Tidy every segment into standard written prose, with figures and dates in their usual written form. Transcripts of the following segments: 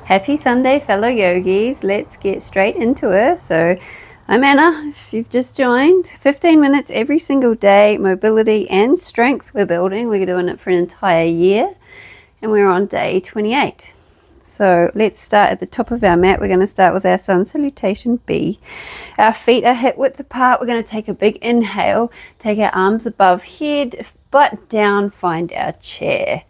Happy Sunday, fellow yogis. Let's get straight into it. So I'm Anna. If you've just joined, 15 minutes every single day, mobility and strength we're building. We're doing it for an entire year and we're on day 28. So let's start at the top of our mat. We're going to start with our sun salutation B. Our feet are hip width apart. We're going to take a big inhale, take our arms above head, butt down, find our chair.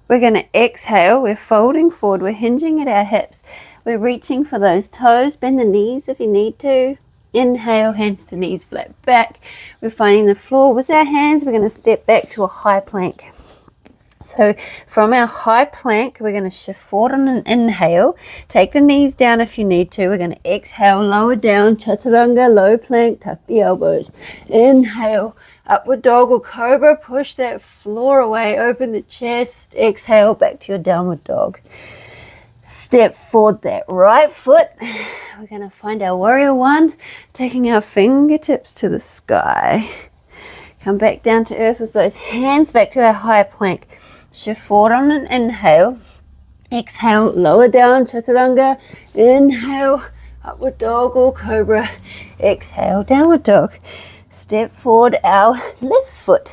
We're going to exhale. We're folding forward. We're hinging at our hips. We're reaching for those toes. Bend the knees if you need to. Inhale, hands to knees, flat back. We're finding the floor with our hands. We're going to step back to a high plank. So from our high plank, we're going to shift forward on an inhale. Take the knees down if you need to. We're going to exhale, lower down, chaturanga, low plank, tuck the elbows. Inhale, upward dog or cobra, push that floor away, open the chest, exhale, back to your downward dog. Step forward that right foot. We're going to find our warrior one, taking our fingertips to the sky. Come back down to earth with those hands back to our high plank. Shift forward on an inhale. Exhale, lower down, chaturanga. Inhale, upward dog or cobra. Exhale, downward dog. Step forward our left foot.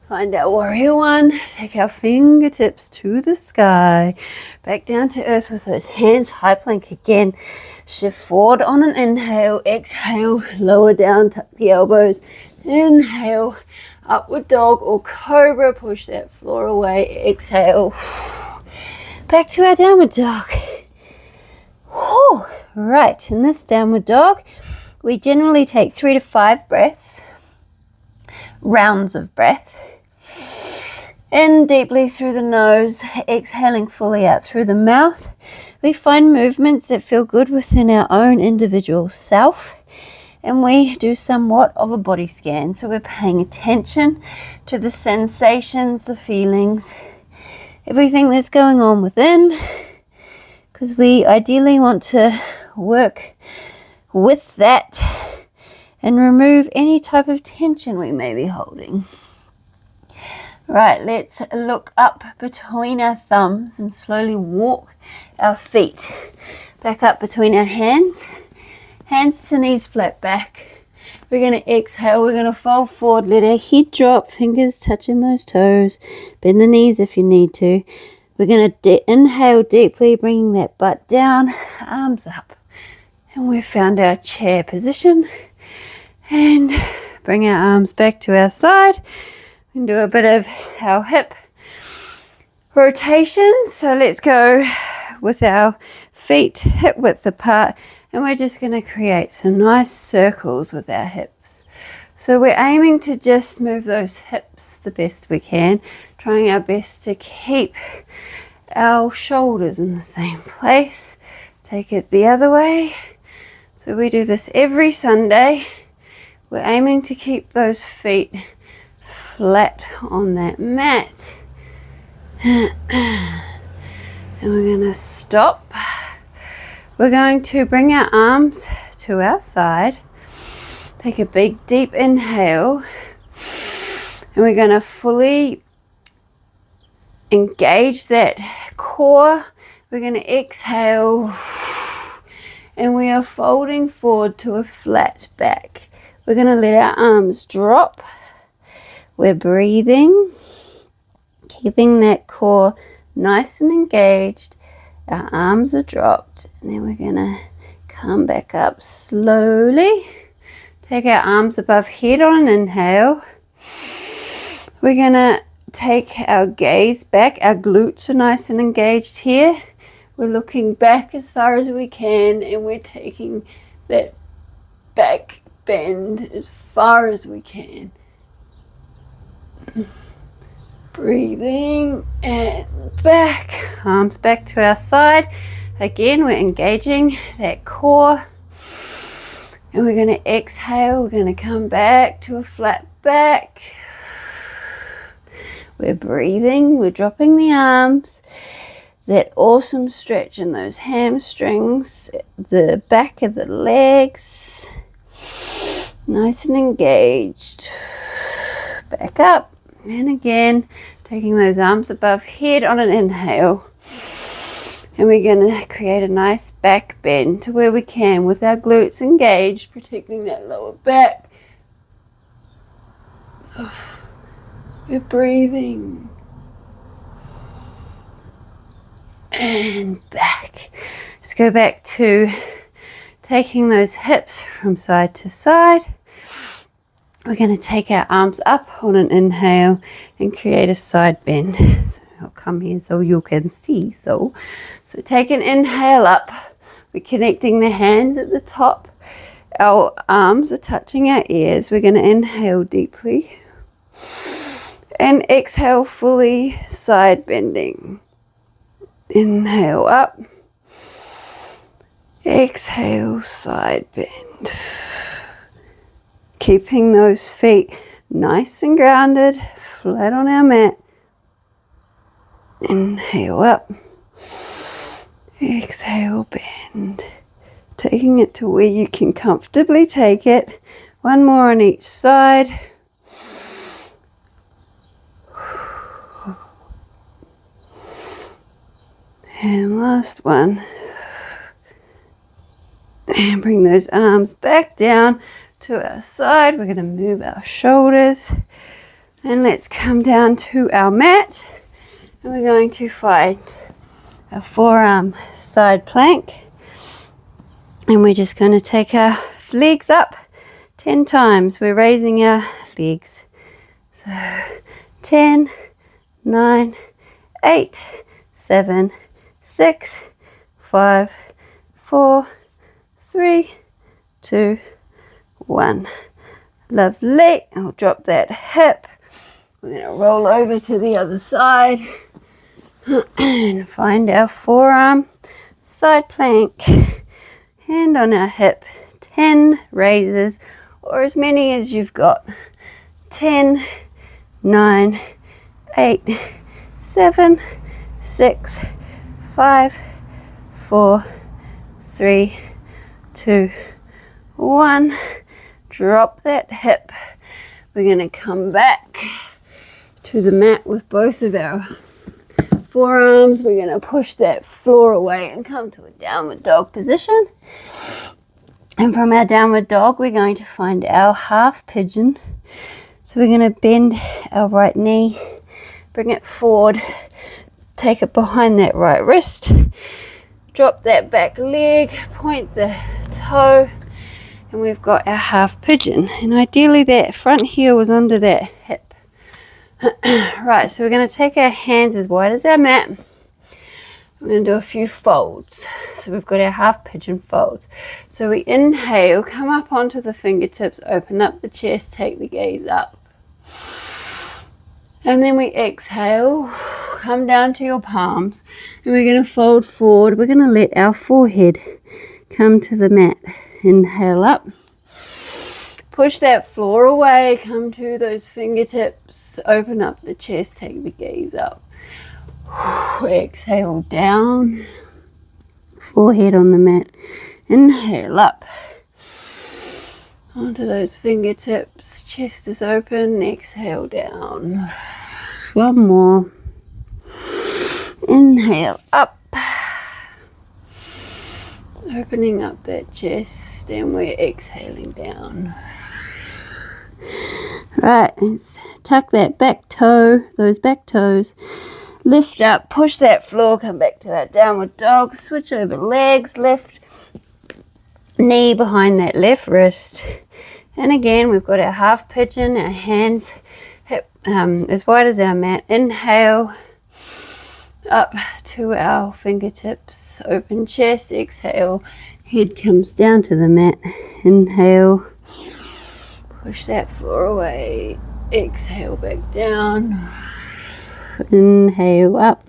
Find our warrior one. Take our fingertips to the sky. Back down to earth with those hands. High plank again. Shift forward on an inhale. Exhale, lower down, tuck the elbows. Inhale, upward dog or cobra, push that floor away, exhale, back to our downward dog. Right, in this downward dog, we generally take 3 to 5 breaths, rounds of breath. In deeply through the nose, exhaling fully out through the mouth. We find movements that feel good within our own individual self. And we do somewhat of a body scan. So we're paying attention to the sensations, the feelings, everything that's going on within. Because we ideally want to work with that and remove any type of tension we may be holding. Right, let's look up between our thumbs and slowly walk our feet back up between our hands. Hands to knees flat back. We're going to exhale. We're going to fold forward. Let our head drop. Fingers touching those toes. Bend the knees if you need to. We're going to inhale deeply, bringing that butt down. Arms up. And we've found our chair position. And bring our arms back to our side. We can do a bit of our hip rotation. So let's go with our feet hip width apart. And we're just going to create some nice circles with our hips. So we're aiming to just move those hips the best we can, trying our best to keep our shoulders in the same place. Take it the other way. So we do this every Sunday. We're aiming to keep those feet flat on that mat. And we're going to stop. We're going to bring our arms to our side, take a big deep inhale, and we're going to fully engage that core. We're going to exhale, and we are folding forward to a flat back. We're going to let our arms drop. We're breathing, keeping that core nice and engaged. Our arms are dropped, and then we're going to come back up slowly. Take our arms above head on an inhale. We're going to take our gaze back. Our glutes are nice and engaged here. We're looking back as far as we can, and we're taking that back bend as far as we can. Breathing and back, arms back to our side. Again, we're engaging that core. And we're going to exhale. We're going to come back to a flat back. We're breathing. We're dropping the arms. That awesome stretch in those hamstrings, the back of the legs. Nice and engaged. Back up. And again, taking those arms above head on an inhale. And we're going to create a nice back bend to where we can with our glutes engaged, protecting that lower back. We're breathing. And back. Let's go back to taking those hips from side to side. We're going to take our arms up on an inhale and create a side bend. So I'll come here so you can see. So take an inhale up. We're connecting the hands at the top. Our arms are touching our ears. We're going to inhale deeply. And exhale fully, side bending. Inhale up. Exhale, side bend. Keeping those feet nice and grounded, flat on our mat. Inhale up. Exhale, bend. Taking it to where you can comfortably take it. One more on each side. And last one. And bring those arms back down to our side. We're going to move our shoulders. And let's come down to our mat. And we're going to find our forearm side plank. And we're just going to take our legs up 10 times. We're raising our legs. So 10, 9, 8, 7, 6, 5, 4, 3, 2, 1. Lovely. I'll drop that hip. We're going to roll over to the other side and find our forearm side plank. Hand on our hip. 10 raises, or as many as you've got. 10, 9, 8, 7, 6, 5, 4, 3, 2, 1. Drop that hip. We're going to come back to the mat with both of our forearms. We're going to push that floor away and come to a downward dog position. And from our downward dog, we're going to find our half pigeon. So we're going to bend our right knee, bring it forward, take it behind that right wrist, drop that back leg, point the toe, and we've got our half pigeon. And ideally that front heel was under that hip. Right, so we're going to take our hands as wide as our mat. We're going to do a few folds. So we've got our half pigeon folds. So we inhale, come up onto the fingertips, open up the chest, take the gaze up. And then we exhale, come down to your palms, and we're going to fold forward. We're going to let our forehead come to the mat. Inhale up. Push that floor away, come to those fingertips, open up the chest, take the gaze up. Exhale down, forehead on the mat. Inhale up. Onto those fingertips, chest is open, exhale down. One more. Inhale up. Opening up that chest, and we're exhaling down. Right, let's tuck that back toe, those back toes. Lift up, push that floor, come back to that downward dog. Switch over legs, left knee behind that left wrist. And again, we've got our half pigeon, our hands hip, as wide as our mat. Inhale, up to our fingertips, open chest, exhale, head comes down to the mat. Inhale, push that floor away, exhale back down. Inhale up,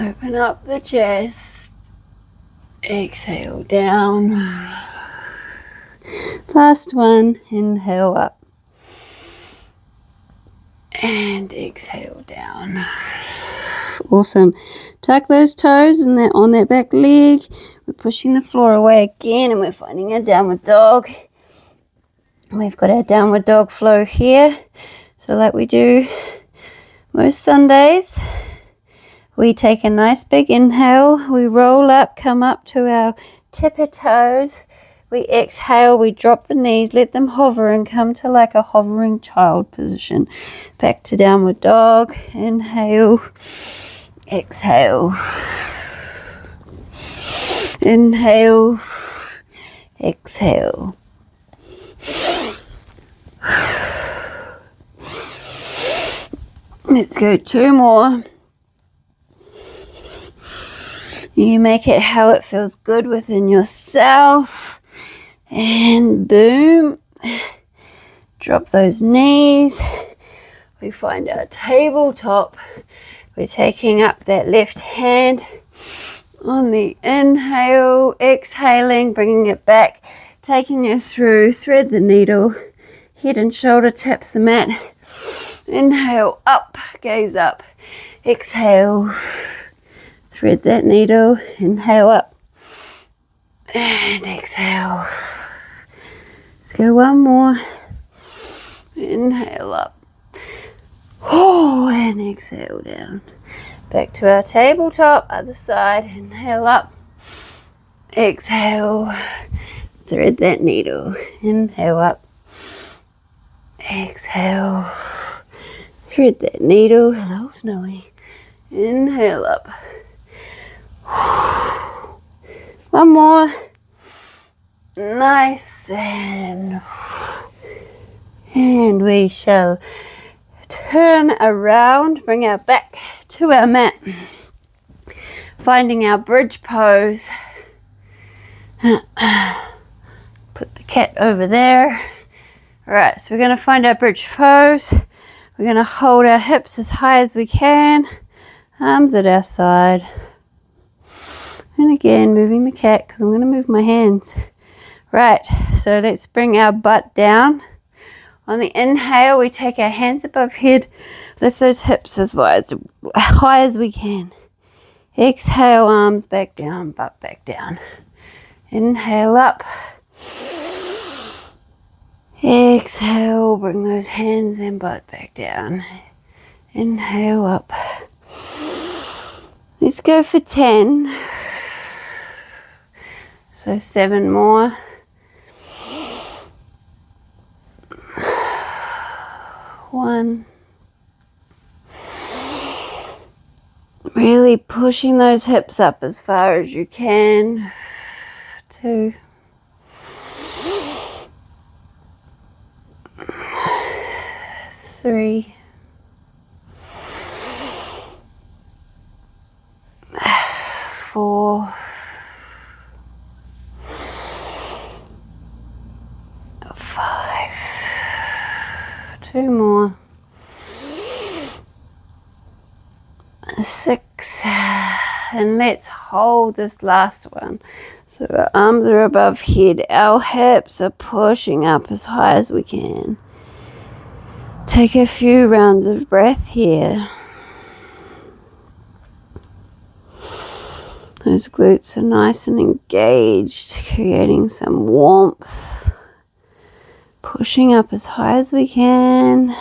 open up the chest, exhale down. Last one, inhale up and exhale down. Awesome. Tuck those toes and that on that back leg. We're pushing the floor away again, and we're finding our downward dog. We've got our downward dog flow here. So like we do most Sundays, We take a nice big inhale. We roll up, come up to our tippy toes. We exhale, we drop the knees, let them hover and come to like a hovering child position. Back to downward dog. Inhale, exhale. Inhale, exhale. Let's go 2 more. You make it how it feels good within yourself. And boom. Drop those knees. We find our tabletop. We're taking up that left hand on the inhale, exhaling, bringing it back, taking it through, thread the needle, head and shoulder taps the mat. Inhale, up, gaze up. Exhale, thread that needle, inhale up. And exhale. Let's go 1 more. Inhale up. Oh, and exhale down. Back to our tabletop, other side. Inhale up. Exhale. Thread that needle. Inhale up. Exhale. Thread that needle. Hello, Snowy. Inhale up. 1 more. Nice. And we shall turn around, bring our back to our mat, finding our bridge pose. Put the cat over there. Alright, so we're going to find our bridge pose. We're going to hold our hips as high as we can, arms at our side. And again, moving the cat because I'm going to move my hands. Right, so let's bring our butt down. On the inhale, we take our hands above head, lift those hips as high as we can. Exhale, arms back down, butt back down. Inhale up. Exhale, bring those hands and butt back down. Inhale up. Let's go for 10. So 7 more. 1. Really pushing those hips up as far as you can. 2. 3. 4. 5. 2 more. 6. And let's hold this last one. So our arms are above head. Our hips are pushing up as high as we can. Take a few rounds of breath here. Those glutes are nice and engaged, creating some warmth. Pushing up as high as we can.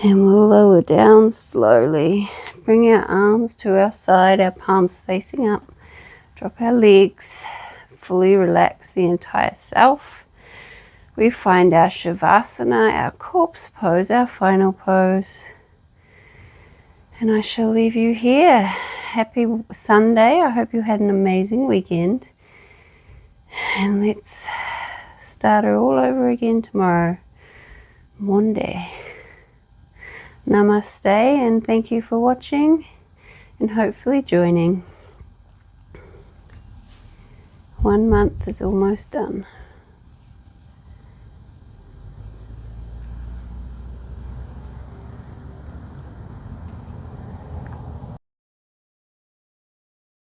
And we'll lower down slowly. Bring our arms to our side, our palms facing up. Drop our legs. Fully relax the entire self. We find our Savasana, our corpse pose, our final pose. And I shall leave you here. Happy Sunday. I hope you had an amazing weekend. And let's start it all over again tomorrow, Monday. Namaste, and thank you for watching and hopefully joining. 1 month is almost done.